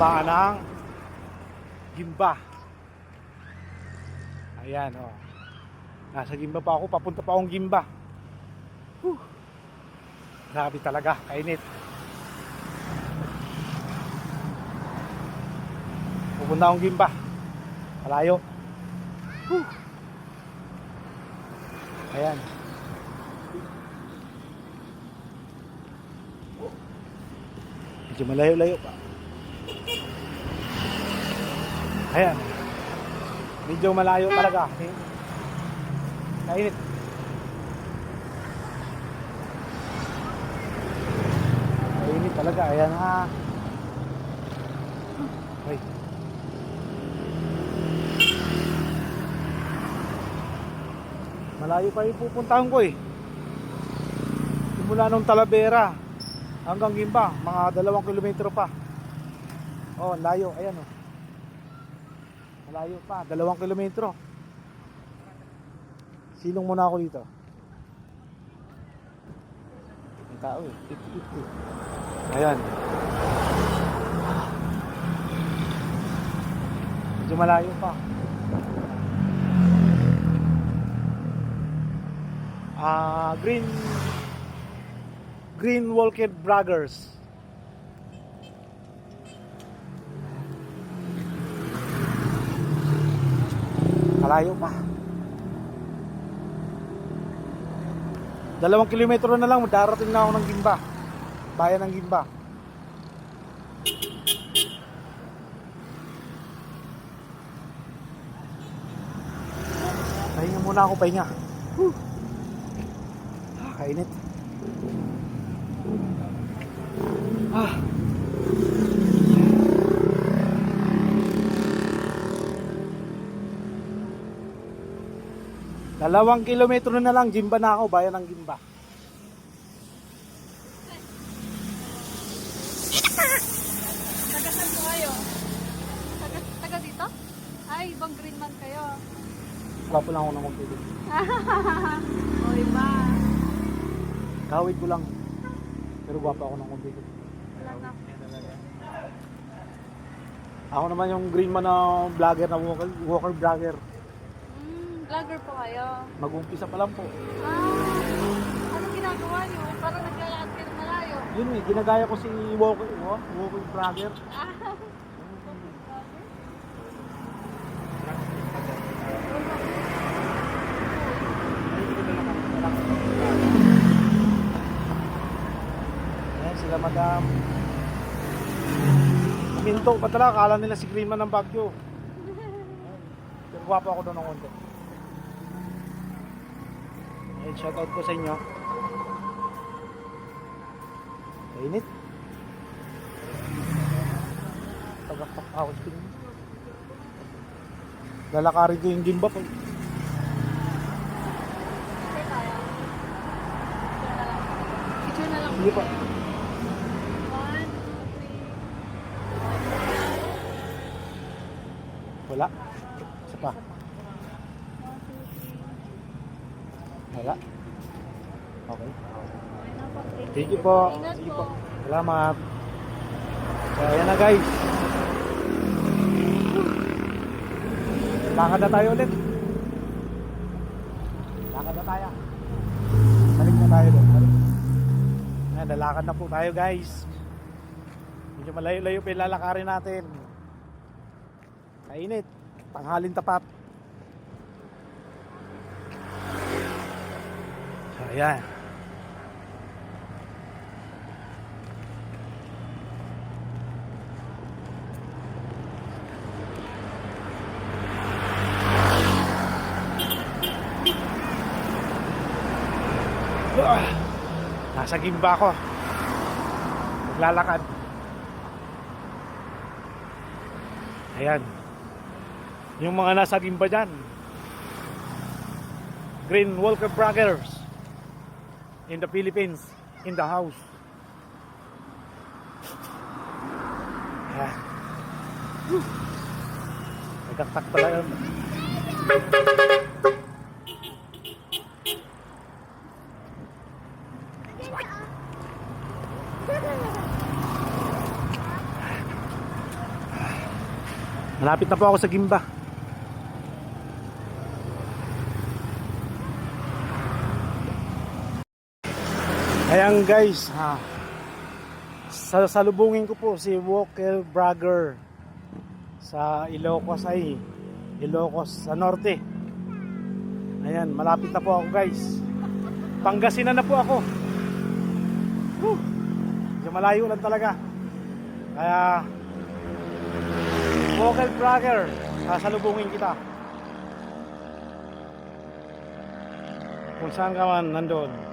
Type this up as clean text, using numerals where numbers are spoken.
Baka ng Gimba. Ayan, oh. Nasa Gimba pa ako, papunta pa akong Gimba. Grabe talaga, kainit. Pupunta akong Gimba. Malayo. Ayan. Medyo malayo-layo pa. Ayan. Medyo malayo talaga. Kainit. Kainit talaga. Ayan ha. Ay. Malayo pa yung pupuntahan ko eh. Simula nung Talavera hanggang Gimba, mga 2 kilometro pa. Oh, layo. Ayan oh. Malayo pa, 2 kilometro. Silong muna ako dito. May tao eh, 50-50. Ayan. Medyo malayo pa. Green Walker Braggers. Malayo pa. 2 kilometro na lang, darating na ako ng Gimba. Bayan ng Gimba. Pahinga muna ako, pahinga. Kainit. Dalawang kilometro na lang, Gimba na ako, bayan ng Gimba. Taga saan po kayo? Taga dito? Ay, ibang green man kayo. Wala po lang ako na magpili. O iba. Kawit ko lang. Pero guwapa ako ng kumpito. Wala na. Ako naman yung green man na vlogger na walker vlogger. Vlogger po kayo. Mag-umpisa pa lang po. Anong ginagawa nyo? Parang naglalakad kayo ng malayo. Yun eh, ginagaya ko si walker vlogger. Ayan sila madam. Minto pa talaga, akala nila si green man ng Baguio. Pero guwapo ako doon ng konti. Ayan, shoutout ko sa inyo. Kainit. Tagaktak ako sa pinin. Lalakarin ko yung Gimba po. Picture tayo. Picture na lang. Sige po. 1, 2, 3. Wala. Isa pa. Wala. Okay. Thank you po. Ingat Sige po. po. Salamat. So, ayan na guys. Lakad na tayo ulit. Lakad na tayo. Balik na tayo doon. Balik. Ayan, lalakad na po tayo guys. Medyo malayo-layo pa yung lalakarin natin. Kainit. Tanghalin tapat. So, ayan. Nasa Gimba ako. Naglalakad. Ayan. Yung mga nasa Gimba dyan. Green Walker Braggers in the Philippines, in the house. Ayan. Nagtaktak talaga. Malapit na po ako sa Gimba. Ayan guys, sasalubungin ko po si Walker Bragger sa Ilocos sa norte. Ayan, malapit na po ako guys. Pangasinan na po ako. Medyo malayo lang talaga. Kaya Walker Bragger, sasalubungin kita. Kung saan ka man nandun.